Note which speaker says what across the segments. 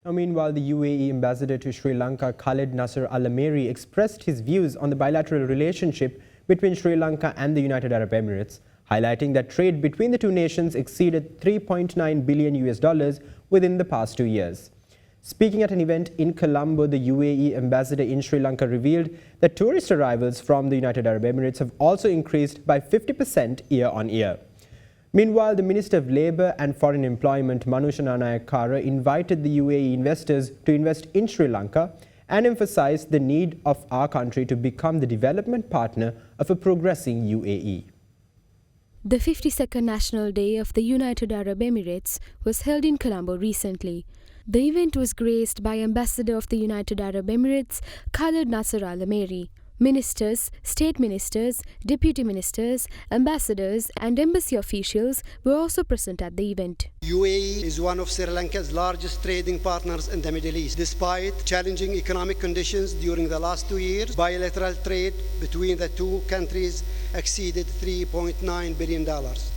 Speaker 1: Now, meanwhile, the UAE ambassador to Sri Lanka, Khalid Nasser Al-Ameri, expressed his views on the bilateral relationship between Sri Lanka and the United Arab Emirates, highlighting that trade between the two nations exceeded $3.9 billion within the past 2 years. Speaking at an event in Colombo, the UAE ambassador in Sri Lanka revealed that tourist arrivals from the United Arab Emirates have also increased by 50% year-on-year. Meanwhile, the Minister of Labour and Foreign Employment, Manusha invited the UAE investors to invest in Sri Lanka and emphasized the need of our country to become the development partner of a progressing UAE.
Speaker 2: The 52nd National Day of the United Arab Emirates was held in Colombo recently. The event was graced by Ambassador of the United Arab Emirates, Khalid Nasser Al-Ameri. Ministers, state ministers, deputy ministers, ambassadors and embassy officials were also present at the event.
Speaker 3: UAE is one of Sri Lanka's largest trading partners in the Middle East. Despite challenging economic conditions during the last 2 years, bilateral trade between the two countries exceeded $3.9 billion.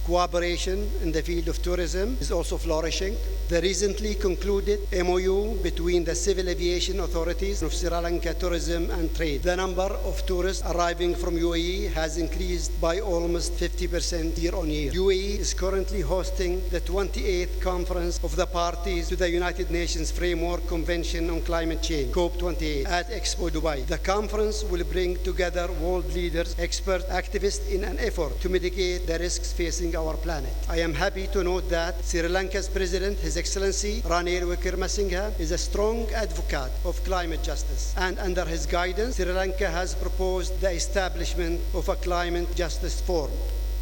Speaker 3: Cooperation in the field of tourism is also flourishing. The recently concluded MOU between the Civil Aviation Authorities of Sri Lanka Tourism and Trade. The number of tourists arriving from UAE has increased by almost 50% year-on-year. UAE is currently hosting the 28th Conference of the Parties to the United Nations Framework Convention on Climate Change, COP28, at Expo Dubai. The conference will bring together world leaders, experts, activists in an effort to mitigate the risks facing our planet. I am happy to note that Sri Lanka's President, His Excellency Ranil Wickremesinghe, is a strong advocate of climate justice, and under his guidance, Sri Lanka has proposed the establishment of a climate justice forum,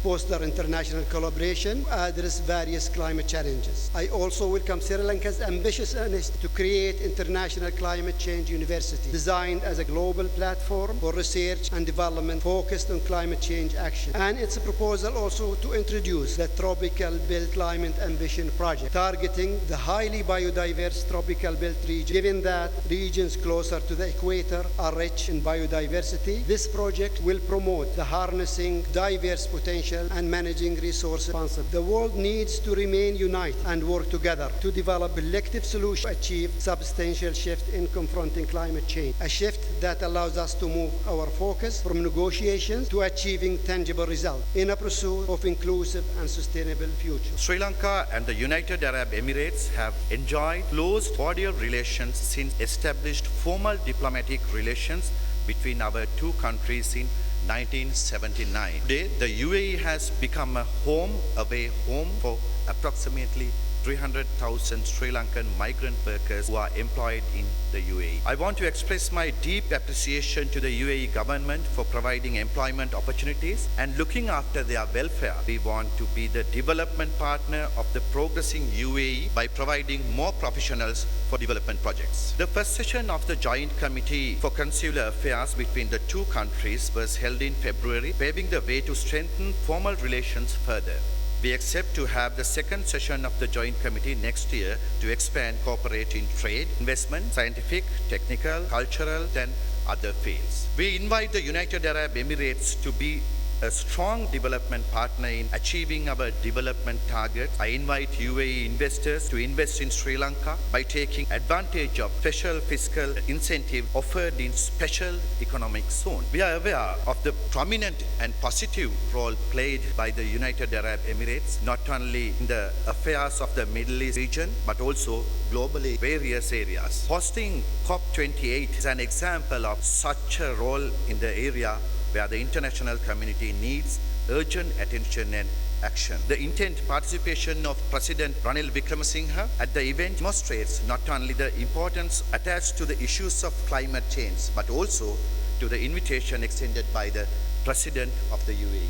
Speaker 3: foster international collaboration, address various climate challenges. I also welcome Sri Lanka's ambitious initiative to create International Climate Change University, designed as a global platform for research and development focused on climate change action, and its proposal also to introduce the Tropical Belt Climate Ambition Project, targeting the highly biodiverse Tropical Belt region. Given that regions closer to the equator are rich in biodiversity, this project will promote the harnessing diverse potential and managing resources responsibly. The world needs to remain united and work together to develop collective solutions to achieve substantial shift in confronting climate change, a shift that allows us to move our focus from negotiations to achieving tangible results in a pursuit of inclusive and sustainable future.
Speaker 4: Sri Lanka and the United Arab Emirates have enjoyed close cordial relations since established formal diplomatic relations between our two countries in 1979. Today, the UAE has become a away home for approximately 300,000 Sri Lankan migrant workers who are employed in the UAE. I want to express my deep appreciation to the UAE government for providing employment opportunities and looking after their welfare. We want to be the development partner of the progressing UAE by providing more professionals for development projects. The first session of the Joint Committee for Consular Affairs between the two countries was held in February, paving the way to strengthen formal relations further. We expect to have the second session of the Joint Committee next year to expand cooperation in trade, investment, scientific, technical, cultural, and other fields. We invite the United Arab Emirates to be a strong development partner in achieving our development targets. I invite UAE investors to invest in Sri Lanka by taking advantage of special fiscal incentive offered in special economic zone. We are aware of the prominent and positive role played by the United Arab Emirates, not only in the affairs of the Middle East region, but also globally various areas. Hosting COP28 is an example of such a role in the area where the international community needs urgent attention and action. The intent participation of President Ranil Wickremesinghe at the event demonstrates not only the importance attached to the issues of climate change, but also to the invitation extended by the President of the UAE.